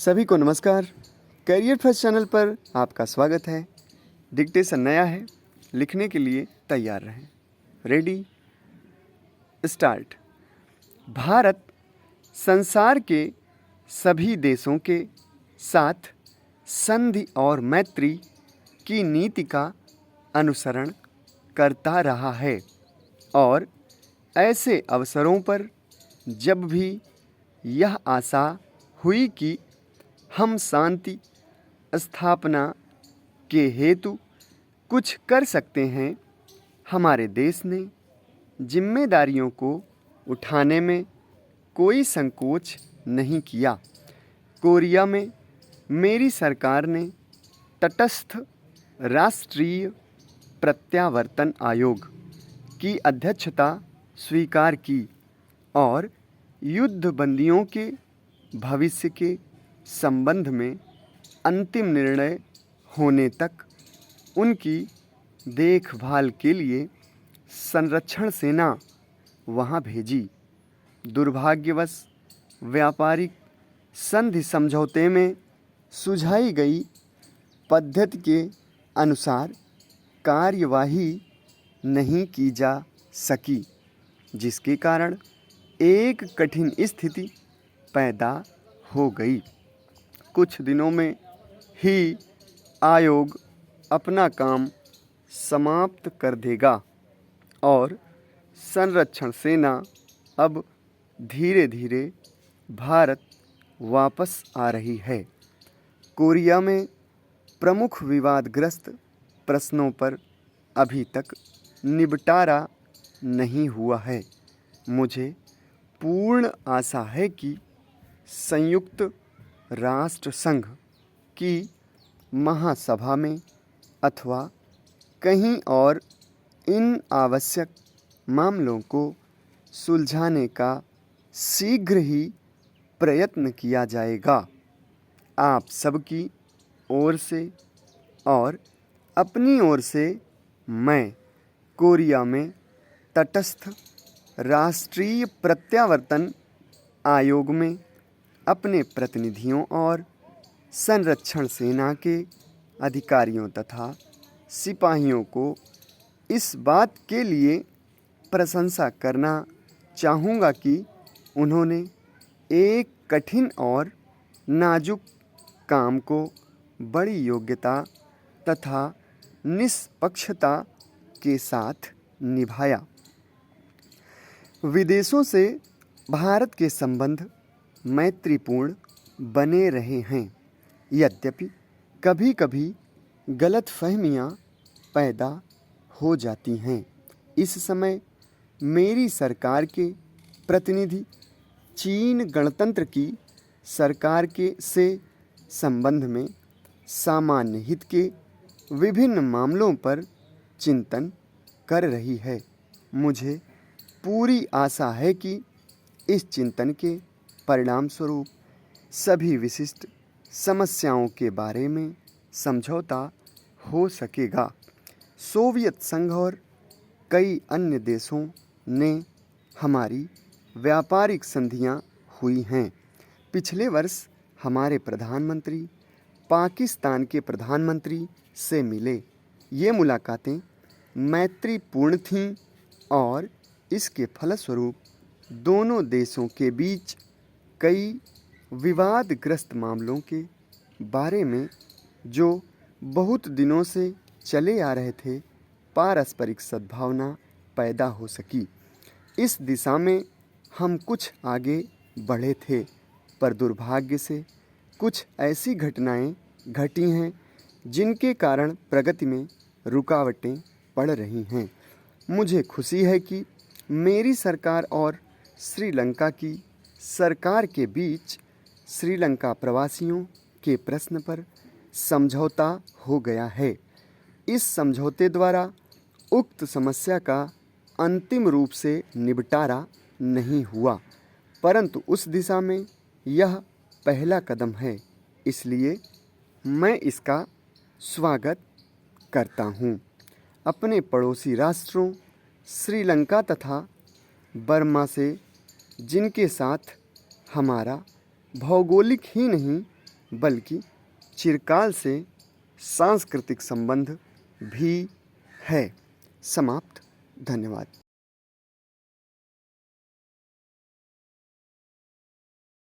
सभी को नमस्कार। करियर फर्स्ट चैनल पर आपका स्वागत है। डिक्टेशन नया है, लिखने के लिए तैयार रहें। Ready start. भारत संसार के सभी देशों के साथ संधि और मैत्री की नीति का अनुसरण करता रहा है और ऐसे अवसरों पर जब भी यह आशा हुई कि हम शांति स्थापना के हेतु कुछ कर सकते हैं, हमारे देश ने जिम्मेदारियों को उठाने में कोई संकोच नहीं किया। कोरिया में मेरी सरकार ने तटस्थ राष्ट्रीय प्रत्यावर्तन आयोग की अध्यक्षता स्वीकार की और युद्धबंदियों के भविष्य के संबंध में अंतिम निर्णय होने तक उनकी देखभाल के लिए संरक्षण सेना वहां भेजी। दुर्भाग्यवश व्यापारिक संधि समझौते में सुझाई गई पद्धति के अनुसार कार्यवाही नहीं की जा सकी, जिसके कारण एक कठिन स्थिति पैदा हो गई। कुछ दिनों में ही आयोग अपना काम समाप्त कर देगा और संरक्षण सेना अब धीरे धीरे भारत वापस आ रही है। कोरिया में प्रमुख विवादग्रस्त प्रश्नों पर अभी तक निबटारा नहीं हुआ है। मुझे पूर्ण आशा है कि संयुक्त राष्ट्र संघ की महासभा में अथवा कहीं और इन आवश्यक मामलों को सुलझाने का शीघ्र ही प्रयत्न किया जाएगा। आप सबकी ओर से और अपनी ओर से मैं कोरिया में तटस्थ राष्ट्रीय प्रत्यावर्तन आयोग में अपने प्रतिनिधियों और संरक्षण सेना के अधिकारियों तथा सिपाहियों को इस बात के लिए प्रशंसा करना चाहूँगा कि उन्होंने एक कठिन और नाजुक काम को बड़ी योग्यता तथा निष्पक्षता के साथ निभाया। विदेशों से भारत के संबंध मैत्रीपूर्ण बने रहे हैं, यद्यपि कभी कभी गलतफहमियां पैदा हो जाती हैं। इस समय मेरी सरकार के प्रतिनिधि चीन गणतंत्र की सरकार के से संबंध में सामान्य हित के विभिन्न मामलों पर चिंतन कर रही है। मुझे पूरी आशा है कि इस चिंतन के परिणाम स्वरूप सभी विशिष्ट समस्याओं के बारे में समझौता हो सकेगा। सोवियत संघ और कई अन्य देशों ने हमारी व्यापारिक संधियां हुई हैं। पिछले वर्ष हमारे प्रधानमंत्री पाकिस्तान के प्रधानमंत्री से मिले। ये मुलाकातें मैत्रीपूर्ण थीं और इसके फलस्वरूप दोनों देशों के बीच कई विवादग्रस्त मामलों के बारे में जो बहुत दिनों से चले आ रहे थे, पारस्परिक सद्भावना पैदा हो सकी। इस दिशा में हम कुछ आगे बढ़े थे, पर दुर्भाग्य से कुछ ऐसी घटनाएं घटी हैं जिनके कारण प्रगति में रुकावटें पड़ रही हैं। मुझे खुशी है कि मेरी सरकार और श्रीलंका की सरकार के बीच श्रीलंका प्रवासियों के प्रश्न पर समझौता हो गया है। इस समझौते द्वारा उक्त समस्या का अंतिम रूप से निपटारा नहीं हुआ, परंतु उस दिशा में यह पहला कदम है, इसलिए मैं इसका स्वागत करता हूँ। अपने पड़ोसी राष्ट्रों श्रीलंका तथा बर्मा से, जिनके साथ हमारा भौगोलिक ही नहीं बल्कि चिरकाल से सांस्कृतिक संबंध भी है। समाप्त। धन्यवाद।